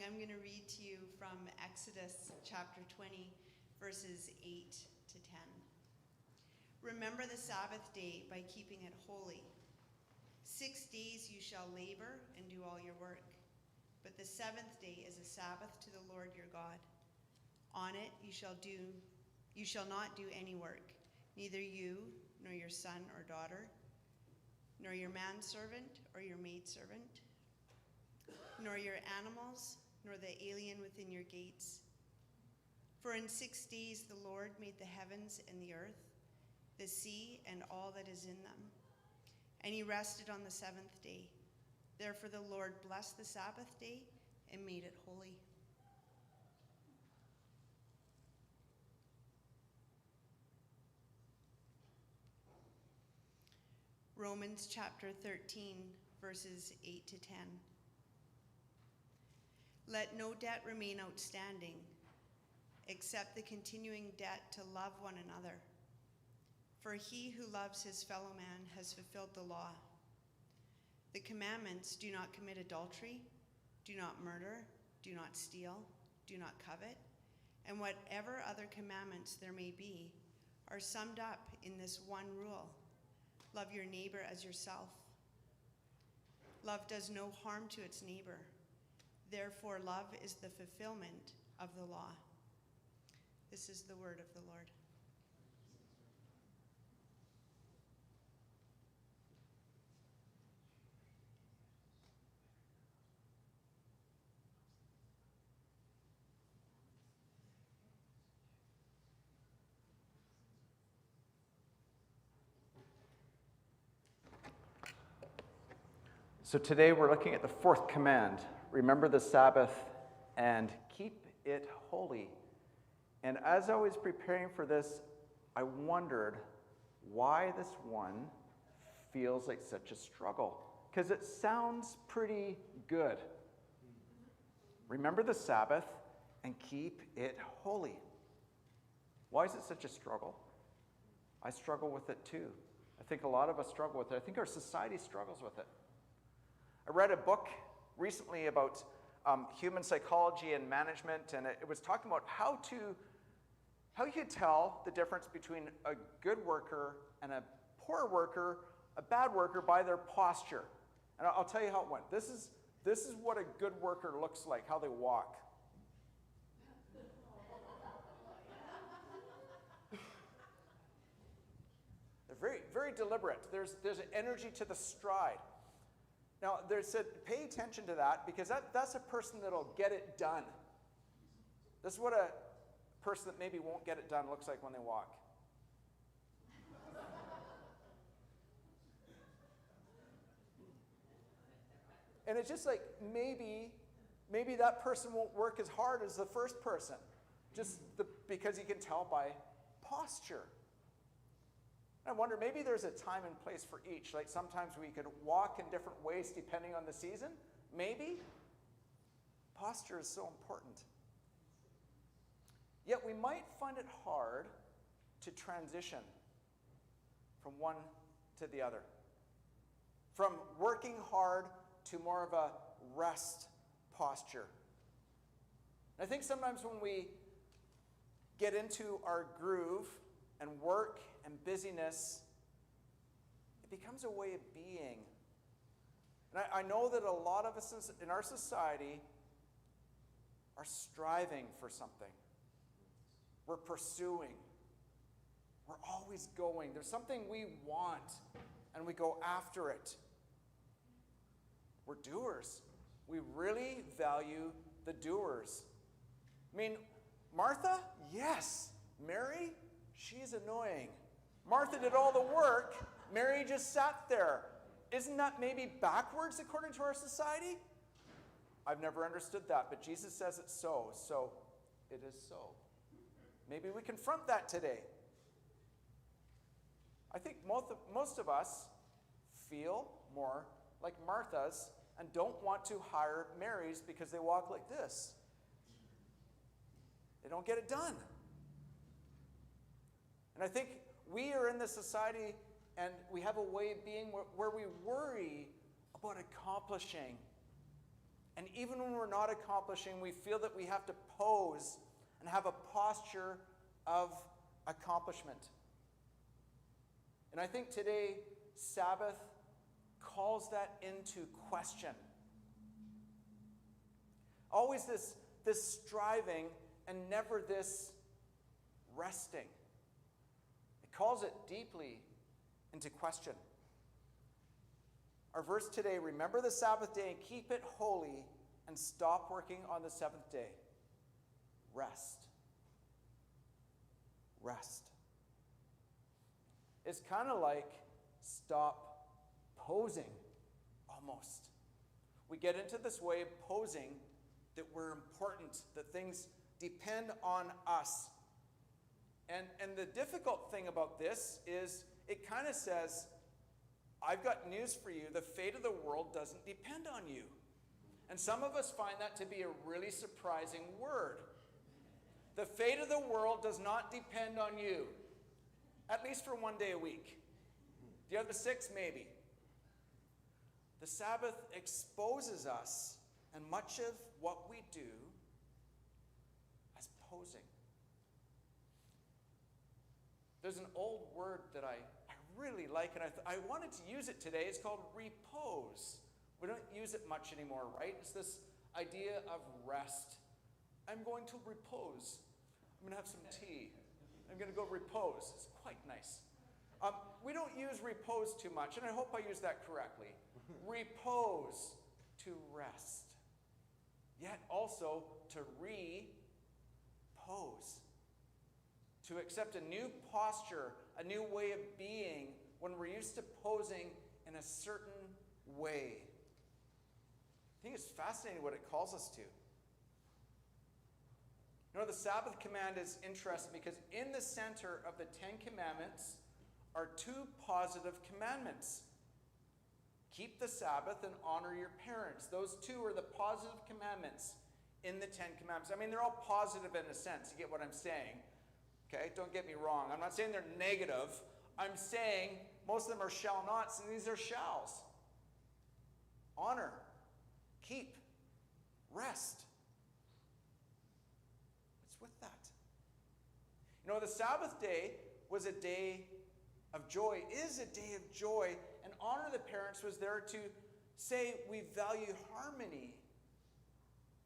I'm going to read to you from Exodus chapter 20, verses 8 to 10. Remember the Sabbath day by keeping it holy. 6 days you shall labor and do all your work, but the seventh day is a Sabbath to the Lord your God. On it you shall not do any work, neither you, nor your son or daughter, nor your manservant or your maidservant, nor your animals, nor the alien within your gates. For in 6 days the Lord made the heavens and the earth, the sea and all that is in them, and he rested on the seventh day. Therefore the Lord blessed the Sabbath day and made it holy. Romans chapter 13, verses 8 to 10. Let no debt remain outstanding, except the continuing debt to love one another. For he who loves his fellow man has fulfilled the law. The commandments: do not commit adultery, do not murder, do not steal, do not covet, and whatever other commandments there may be, are summed up in this one rule: love your neighbor as yourself. Love does no harm to its neighbor. Therefore, love is the fulfillment of the law. This is the word of the Lord. So today we're looking at the fourth command. Remember the Sabbath and keep it holy. And as I was preparing for this, I wondered why this one feels like such a struggle. Because it sounds pretty good. Remember the Sabbath and keep it holy. Why is it such a struggle? I struggle with it too. I think a lot of us struggle with it. I think our society struggles with it. I read a book recently about human psychology and management, and it was talking about how you could tell the difference between a good worker and a poor worker, a bad worker, by their posture. And I'll tell you how it went. This is what a good worker looks like, how they walk. They're very, very deliberate. There's an energy to the stride. Now, they said, pay attention to that, because that's a person that'll get it done. This is what a person that maybe won't get it done looks like when they walk. And it's just like, maybe that person won't work as hard as the first person, because you can tell by posture. I wonder, maybe there's a time and place for each. Like sometimes we could walk in different ways depending on the season. Maybe. Posture is so important. Yet we might find it hard to transition from one to the other. From working hard to more of a rest posture. And I think sometimes when we get into our groove and work and busyness, it becomes a way of being. And I know that a lot of us in our society are striving for something. We're pursuing. We're always going. There's something we want, and we go after it. We're doers. We really value the doers. I mean, Martha? Yes. Mary? She's annoying. Martha did all the work. Mary just sat there. Isn't that maybe backwards according to our society? I've never understood that, but Jesus says it's so it is so. Maybe we confront that today. I think most of us feel more like Marthas and don't want to hire Marys because they walk like this. They don't get it done. And I think we are in this society and we have a way of being where we worry about accomplishing And even when we're not accomplishing, we feel that we have to pose and have a posture of accomplishment. And I think today, Sabbath calls that into question. Always this striving and never this resting. It calls it deeply into question. Our verse today, remember the Sabbath day and keep it holy and stop working on the seventh day. Rest. Rest. It's kind of like stop posing, almost. We get into this way of posing that we're important, that things depend on us. And the difficult thing about this is it kind of says, I've got news for you. The fate of the world doesn't depend on you. And some of us find that to be a really surprising word. The fate of the world does not depend on you. At least for one day a week. Do you have the 6? Maybe. The Sabbath exposes us and much of what we do as posing. There's an old word that I really like, and I wanted to use it today. It's called repose. We don't use it much anymore, right? It's this idea of rest. I'm going to repose. I'm going to have some tea. I'm going to go repose. It's quite nice. We don't use repose too much, and I hope I use that correctly. Repose, to rest. Yet also to repose. To accept a new posture, a new way of being when we're used to posing in a certain way. I think it's fascinating what it calls us to. You know, the Sabbath command is interesting because in the center of the 10 Commandments are 2 positive commandments. Keep the Sabbath and honor your parents. Those 2 are the positive commandments in the 10 Commandments. I mean, they're all positive in a sense. You get what I'm saying? Okay, don't get me wrong. I'm not saying they're negative. I'm saying most of them are shall nots, and these are shalls. Honor, keep, rest. What's with that? You know, the Sabbath day was a day of joy, is a day of joy, and honor the parents was there to say we value harmony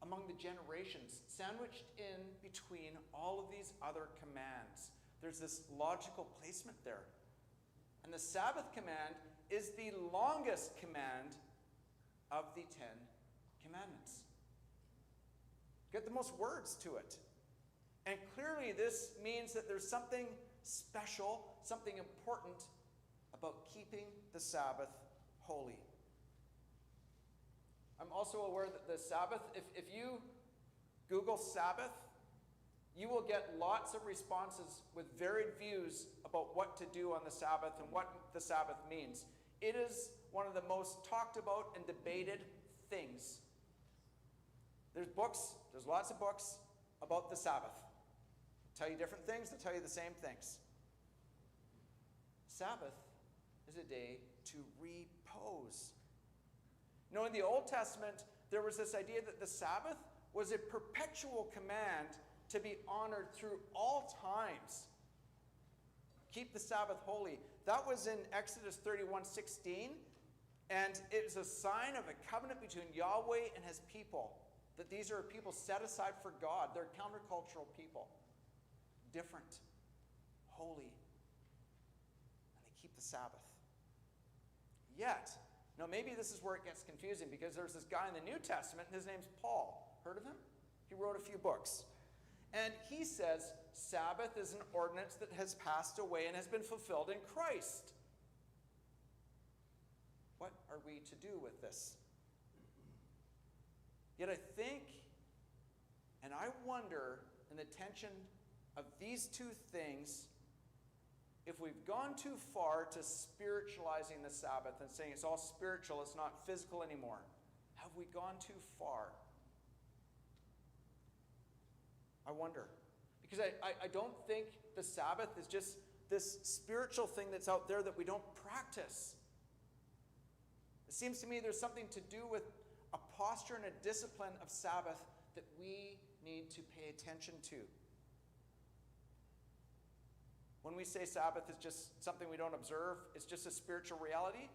among the generations, sandwiched in between all of these other commands. There's this logical placement there. And the Sabbath command is the longest command of the 10 Commandments. Get the most words to it. And clearly this means that there's something special, something important about keeping the Sabbath holy. I'm also aware that the Sabbath, if you Google Sabbath, you will get lots of responses with varied views about what to do on the Sabbath and what the Sabbath means. It is one of the most talked about and debated things. There's lots of books about the Sabbath. They'll tell you different things, they'll tell you the same things. Sabbath is a day to repose. You know, in the Old Testament, there was this idea that the Sabbath was a perpetual command to be honored through all times. Keep the Sabbath holy. That was in Exodus 31:16, and it was a sign of a covenant between Yahweh and his people, that these are people set aside for God. They're countercultural people. Different. Holy. And they keep the Sabbath. Yet, now maybe this is where it gets confusing, because there's this guy in the New Testament, and his name's Paul. Heard of him? He wrote a few books. And he says Sabbath is an ordinance that has passed away and has been fulfilled in Christ. What are we to do with this? Yet I think, and I wonder, in the tension of these 2 things, if we've gone too far to spiritualizing the Sabbath and saying it's all spiritual, it's not physical anymore. Have we gone too far? I wonder. Because I don't think the Sabbath is just this spiritual thing that's out there that we don't practice. It seems to me there's something to do with a posture and a discipline of Sabbath that we need to pay attention to. When we say Sabbath is just something we don't observe, it's just a spiritual reality,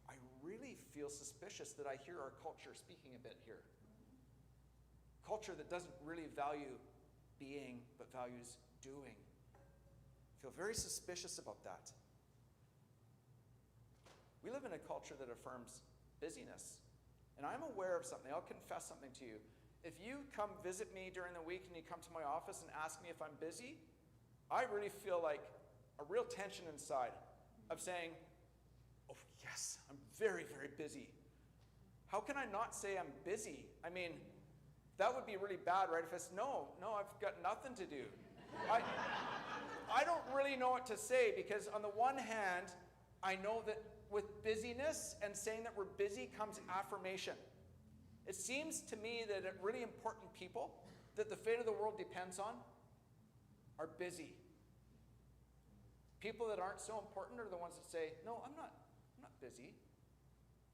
I really feel suspicious that I hear our culture speaking a bit here. Culture that doesn't really value being, but values doing. I feel very suspicious about that. We live in a culture that affirms busyness. And I'm aware of something. I'll confess something to you. If you come visit me during the week and you come to my office and ask me if I'm busy, I really feel like a real tension inside of saying, oh yes, I'm very, very busy. How can I not say I'm busy? I mean, that would be really bad, right? If it's, no, I've got nothing to do. I don't really know what to say, because on the one hand, I know that with busyness and saying that we're busy comes affirmation. It seems to me that really important people that the fate of the world depends on are busy. People that aren't so important are the ones that say, no, I'm not busy.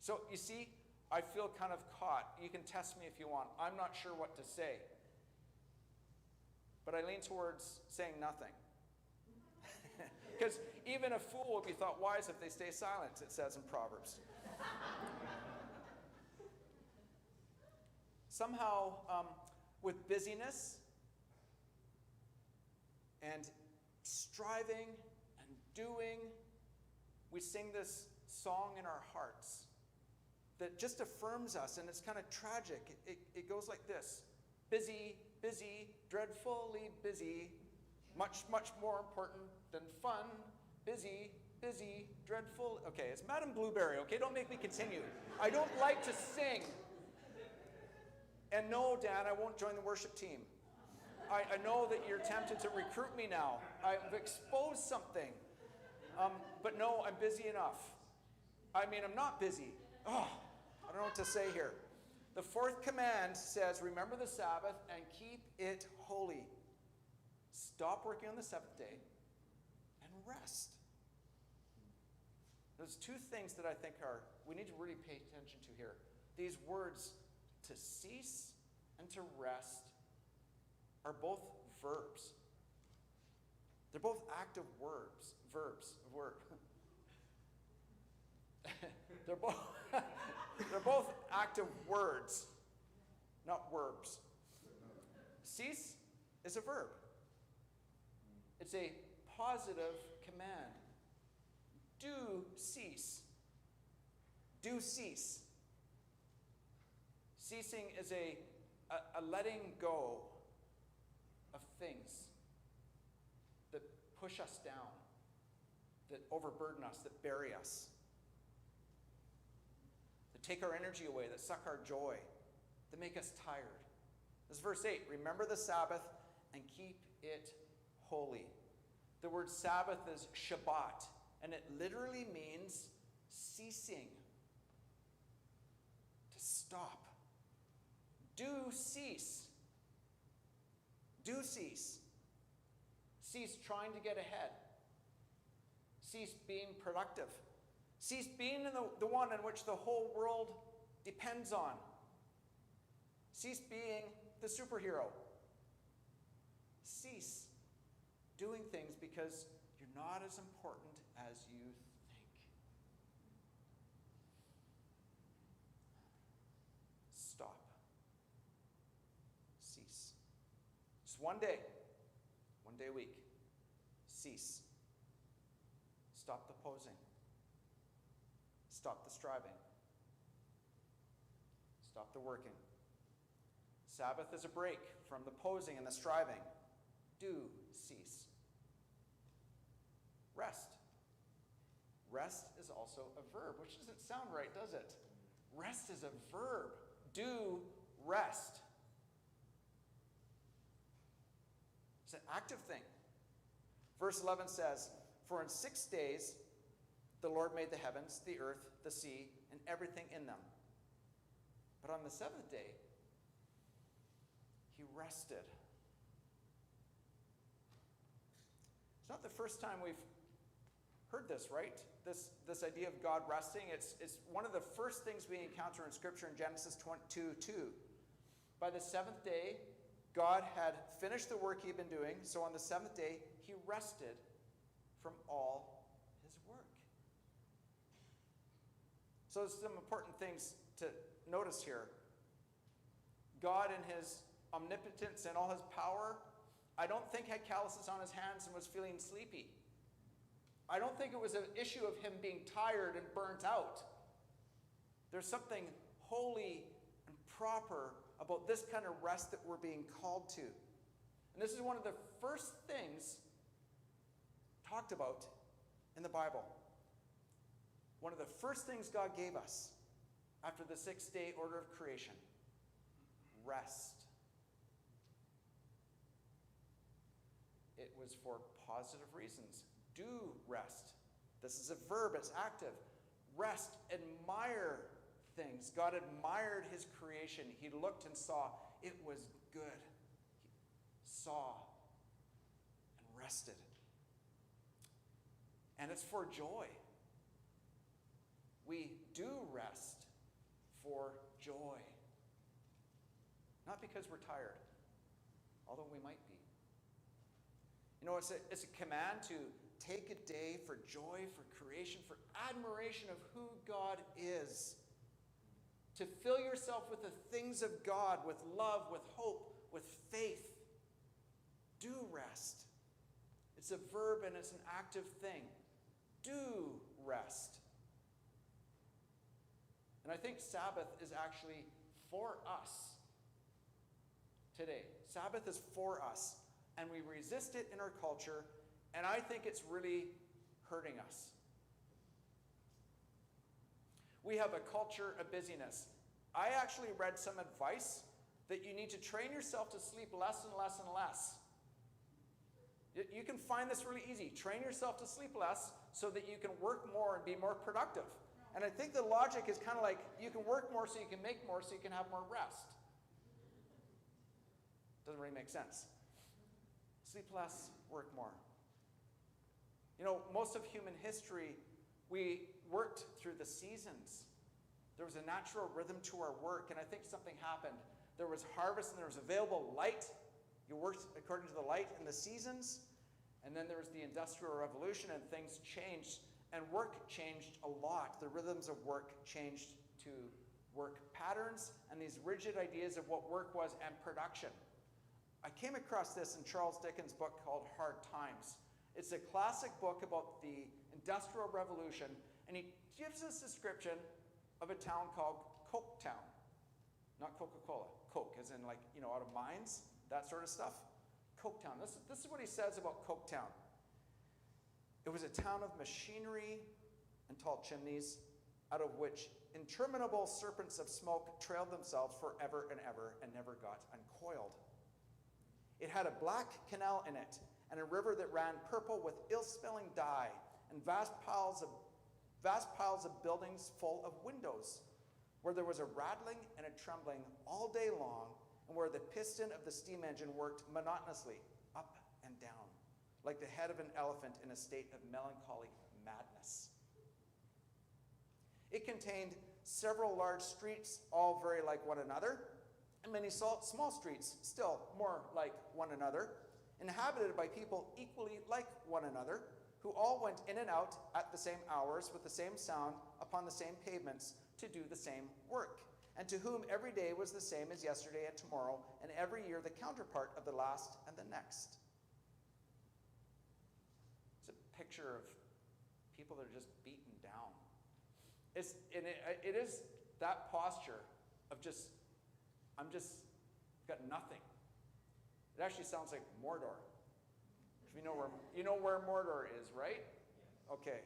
So you see, I feel kind of caught. You can test me if you want. I'm not sure what to say. But I lean towards saying nothing. Because even a fool will be thought wise if they stay silent, it says in Proverbs. Somehow, with busyness and striving and doing, we sing this song in our hearts that just affirms us, and it's kind of tragic. It goes like this: busy, busy, dreadfully busy, much, much more important than fun, busy, busy, dreadful. Okay, it's Madame Blueberry, okay? Don't make me continue. I don't like to sing. And no, Dan, I won't join the worship team. I know that you're tempted to recruit me now. I've exposed something. But no, I'm busy enough. I mean, I'm not busy. Oh, I don't know what to say here. The fourth command says, remember the Sabbath and keep it holy. Stop working on the seventh day and rest. There's two things that I think we need to really pay attention to here. These words, to cease and to rest, are both verbs. They're both active verbs. They're both active words, not verbs. Cease is a verb. It's a positive command. Do cease. Do cease. Ceasing is a letting go of things that push us down, that overburden us, that bury us, that take our energy away, that suck our joy, that make us tired. This is verse 8. Remember the Sabbath and keep it holy. The word Sabbath is Shabbat, and it literally means ceasing, to stop. Do cease. Do cease. Cease trying to get ahead. Cease being productive. Cease being the one in which the whole world depends on. Cease being the superhero. Cease doing things because you're not as important as you think. Stop. Cease. Just one day a week. Cease. Stop the posing. Stop the striving. Stop the working. Sabbath is a break from the posing and the striving. Do cease. Rest. Rest is also a verb, which doesn't sound right, does it? Rest is a verb. Do rest. It's an active thing. Verse 11 says, for in 6 days the Lord made the heavens, the earth, the sea, and everything in them. But on the seventh day, he rested. It's not the first time we've heard this, right? This idea of God resting, it's one of the first things we encounter in Scripture in Genesis 22:2. By the seventh day, God had finished the work he'd been doing, so on the seventh day, he rested from all his work. So there's some important things to notice here. God in his omnipotence and all his power, I don't think had calluses on his hands and was feeling sleepy. I don't think it was an issue of him being tired and burnt out. There's something holy and proper about this kind of rest that we're being called to. And this is one of the first things talked about in the Bible. One of the first things God gave us after the 6-day order of creation. Rest. It was for positive reasons. Do rest. This is a verb, it's active. Rest, admire things. God admired his creation. He looked and saw it was good. He saw and rested. And it's for joy. We do rest for joy. Not because we're tired, although we might be. You know, it's a command to take a day for joy, for creation, for admiration of who God is. To fill yourself with the things of God, with love, with hope, with faith. Do rest. It's a verb and it's an active thing. Do rest. And I think Sabbath is actually for us today. Sabbath is for us. And we resist it in our culture, and I think it's really hurting us. We have a culture of busyness. I actually read some advice that you need to train yourself to sleep less and less and less. You can find this really easy. Train yourself to sleep less so that you can work more and be more productive. And I think the logic is kind of like you can work more so you can make more so you can have more rest. Doesn't really make sense. Sleep less, work more. You know, most of human history, we worked through the seasons. There was a natural rhythm to our work, and I think something happened. There was harvest and there was available light. You worked according to the light in the seasons, and then there was the Industrial Revolution, and things changed, and work changed a lot. The rhythms of work changed to work patterns and these rigid ideas of what work was and production. I came across this in Charles Dickens' book called Hard Times. It's a classic book about the Industrial Revolution, and he gives us a description of a town called Coketown. Not Coca-Cola. Coke, as in like, you know, out of mines, that sort of stuff. Coketown. This is what he says about Coketown. It was a town of machinery and tall chimneys, out of which interminable serpents of smoke trailed themselves forever and ever and never got uncoiled. It had a black canal in it, and a river that ran purple with ill-smelling dye, and vast piles of buildings full of windows, where there was a rattling and a trembling all day long, and where the piston of the steam engine worked monotonously up and down, like the head of an elephant in a state of melancholy madness. It contained several large streets, all very like one another, and many small streets, still more like one another, inhabited by people equally like one another, who all went in and out at the same hours with the same sound upon the same pavements to do the same work, and to whom every day was the same as yesterday and tomorrow, and every year the counterpart of the last and the next. It's a picture of people that are just beaten down. It is that posture of just, I'm just got nothing. It actually sounds like Mordor. If you know where Mordor is, right? Okay.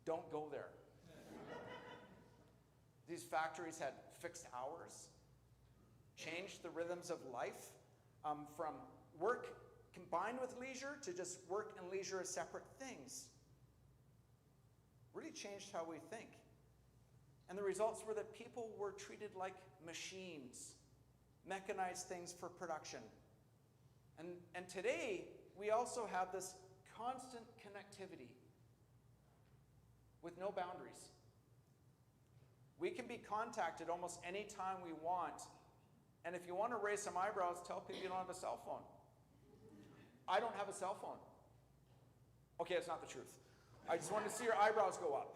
Don't go there. These factories had fixed hours, changed the rhythms of life, from work combined with leisure to just work and leisure as separate things. Really changed how we think. And the results were that people were treated like machines, mechanized things for production. And today, we also have this constant connectivity. with no boundaries. We can be contacted almost any time we want. And if you want to raise some eyebrows, tell people you don't have a cell phone. I don't have a cell phone. Okay, it's not the truth. I just wanted to see your eyebrows go up.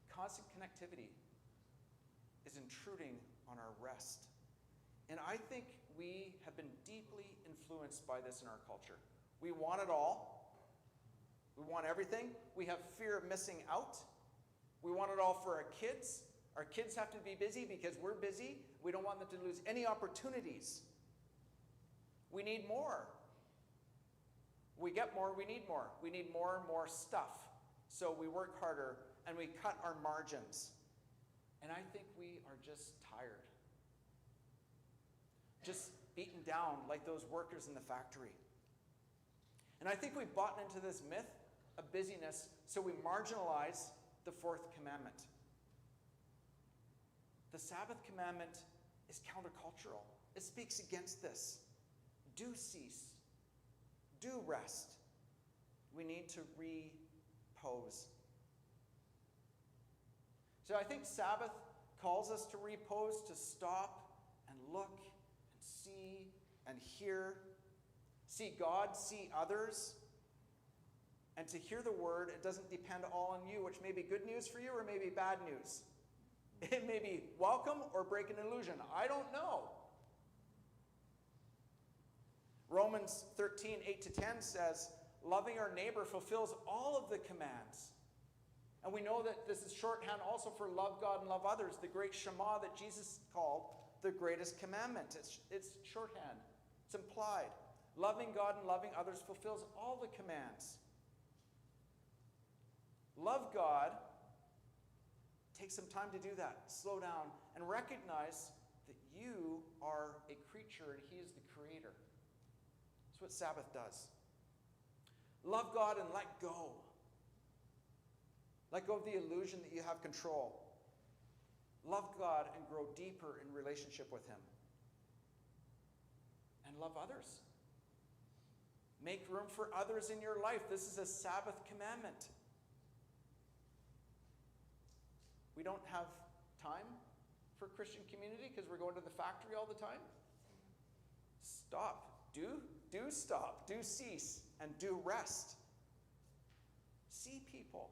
Constant connectivity is intruding on our rest. And I think we have been deeply influenced by this in our culture. We want it all. We want everything. We have fear of missing out. We want it all for our kids. Our kids have to be busy because we're busy. We don't want them to lose any opportunities. We need more. We get more, we need more. We need more and more stuff. So we work harder and we cut our margins. And I think we are just tired. Just beaten down like those workers in the factory. And I think we've bought into this myth of busyness, so we marginalize the fourth commandment. The Sabbath commandment is countercultural. It speaks against this. Do cease. Do rest. We need to repose. So I think Sabbath calls us to repose, to stop and look and see and hear. See God, see others. And to hear the word, it doesn't depend all on you, which may be good news for you or may be bad news. It may be welcome or break an illusion. I don't know. Romans 13, 8-10 says, loving our neighbor fulfills all of the commands. And we know that this is shorthand also for love God and love others, the great Shema that Jesus called the greatest commandment. It's shorthand. It's implied. Loving God and loving others fulfills all the commands. Love God. Take some time to do that. Slow down and recognize that you are a creature and He is the creator. That's what Sabbath does. Love God and let go. Let go of the illusion that you have control. Love God and grow deeper in relationship with Him. And love others. Make room for others in your life. This is a Sabbath commandment. We don't have time for Christian community because we're going to the factory all the time. Stop. Do stop. Do cease. And do rest. See people.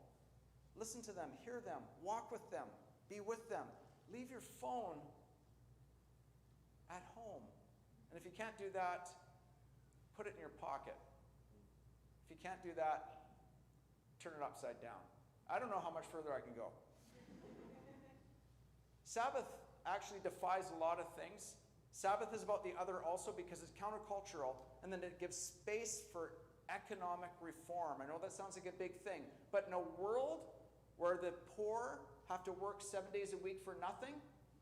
Listen to them. Hear them. Walk with them. Be with them. Leave your phone at home. And if you can't do that, put it in your pocket. If you can't do that, turn it upside down. I don't know how much further I can go. Sabbath actually defies a lot of things. Sabbath is about the other also because it's countercultural, and then it gives space for economic reform. I know that sounds like a big thing, but in a world where the poor have to work 7 days a week for nothing,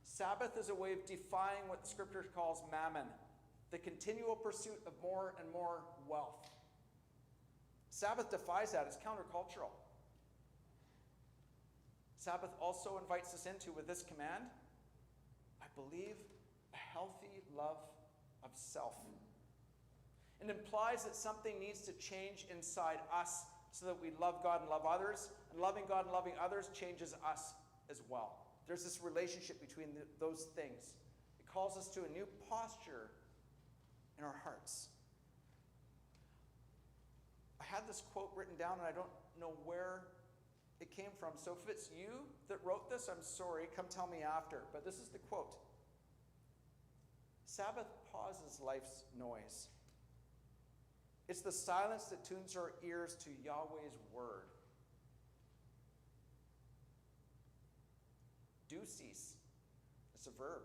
Sabbath is a way of defying what the Scripture calls mammon, the continual pursuit of more and more wealth. Sabbath defies that. It's countercultural. Sabbath also invites us into, with this command, I believe, a healthy love of self. It implies that something needs to change inside us so that we love God and love others, and loving God and loving others changes us as well. There's this relationship between those things. It calls us to a new posture in our hearts. I had this quote written down, and I don't know where it came from. So if it's you that wrote this, I'm sorry. Come tell me after. But this is the quote. Sabbath pauses life's noise. It's the silence that tunes our ears to Yahweh's word. Do cease. It's a verb.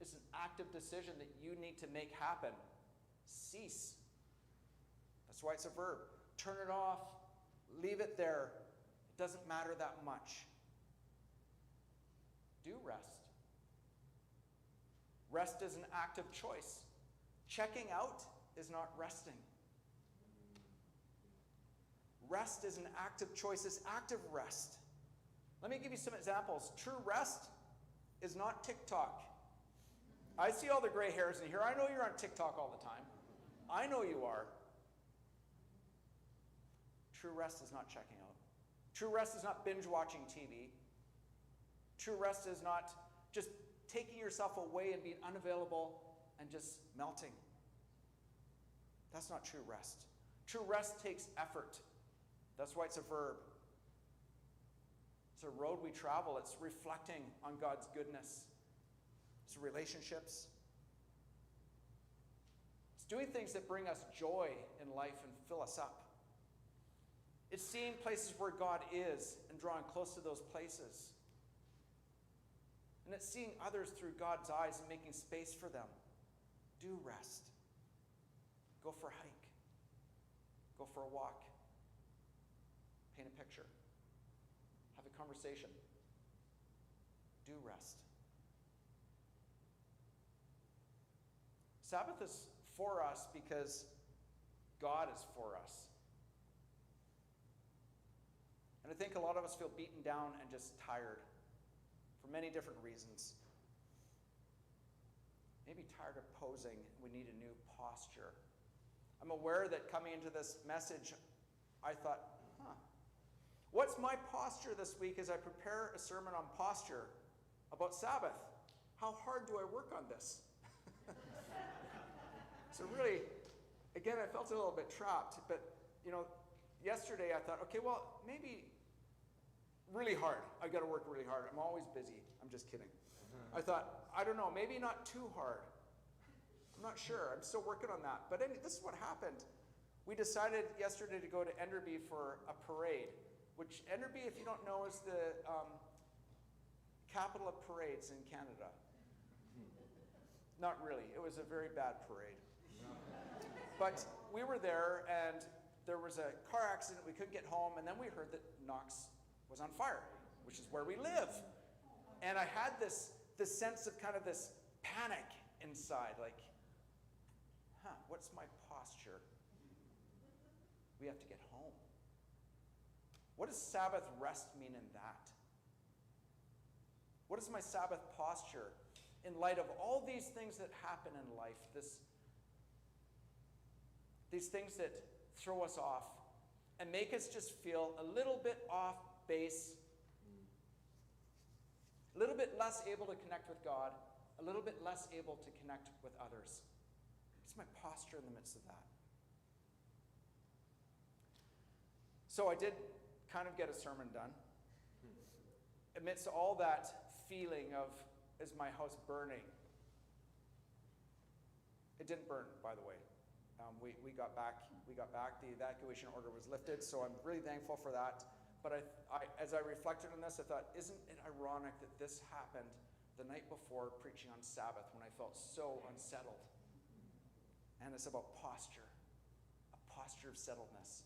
It's an active decision that you need to make happen. Cease. That's why it's a verb. Turn it off. Leave it there. It doesn't matter that much. Do rest. Rest is an active choice. Checking out is not resting. Rest is an active choice. It's active rest. Let me give you some examples. True rest is not TikTok. I see all the gray hairs in here. I know you're on TikTok all the time. I know you are. True rest is not checking out. True rest is not binge watching TV. True rest is not just taking yourself away and being unavailable and just melting. That's not true rest. True rest takes effort. That's why it's a verb. It's a road we travel. It's reflecting on God's goodness. It's relationships. It's doing things that bring us joy in life and fill us up. It's seeing places where God is and drawing close to those places. And it's seeing others through God's eyes and making space for them. Do rest. Go for a hike. Go for a walk. Paint a picture. Have a conversation. Do rest. Sabbath is for us because God is for us. And I think a lot of us feel beaten down and just tired for many different reasons. Maybe tired of posing. We need a new posture. I'm aware that coming into this message, I thought, what's my posture this week as I prepare a sermon on posture about Sabbath? How hard do I work on this? So really, again, I felt a little bit trapped. But, yesterday I thought, okay, well, maybe really hard. I've got to work really hard. I'm always busy. I'm just kidding. I thought, I don't know, maybe not too hard. I'm not sure. I'm still working on that. But anyway, this is what happened. We decided yesterday to go to Enderby for a parade, which Enderby, if you don't know, is the capital of parades in Canada. Not really. It was a very bad parade. But we were there, and there was a car accident. We couldn't get home, and then we heard that Knox was on fire, which is where we live. And I had this sense of kind of this panic inside, like, what's my posture? We have to get home. What does Sabbath rest mean in that? What is my Sabbath posture in light of all these things that happen in life, these things that throw us off and make us just feel a little bit off base, a little bit less able to connect with God, a little bit less able to connect with others? What's my posture in the midst of that? So I did kind of get a sermon done. Amidst all that feeling of, is my house burning? It didn't burn, by the way. We got back. The evacuation order was lifted, so I'm really thankful for that. But as I reflected on this, I thought, isn't it ironic that this happened the night before preaching on Sabbath when I felt so unsettled? And it's about posture, a posture of settledness.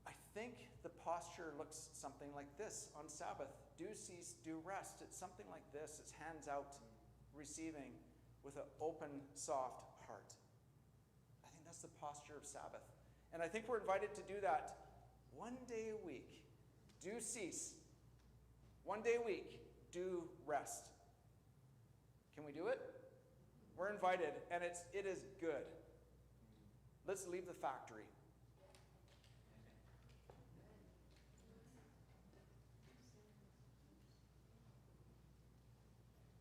I think the posture looks something like this on Sabbath. Do cease, do rest. It's something like this. It's hands out, receiving with an open, soft heart. I think that's the posture of Sabbath. And I think we're invited to do that one day a week. Do cease. One day a week. Do rest. Can we do it? We're invited, and it is good. Let's leave the factory.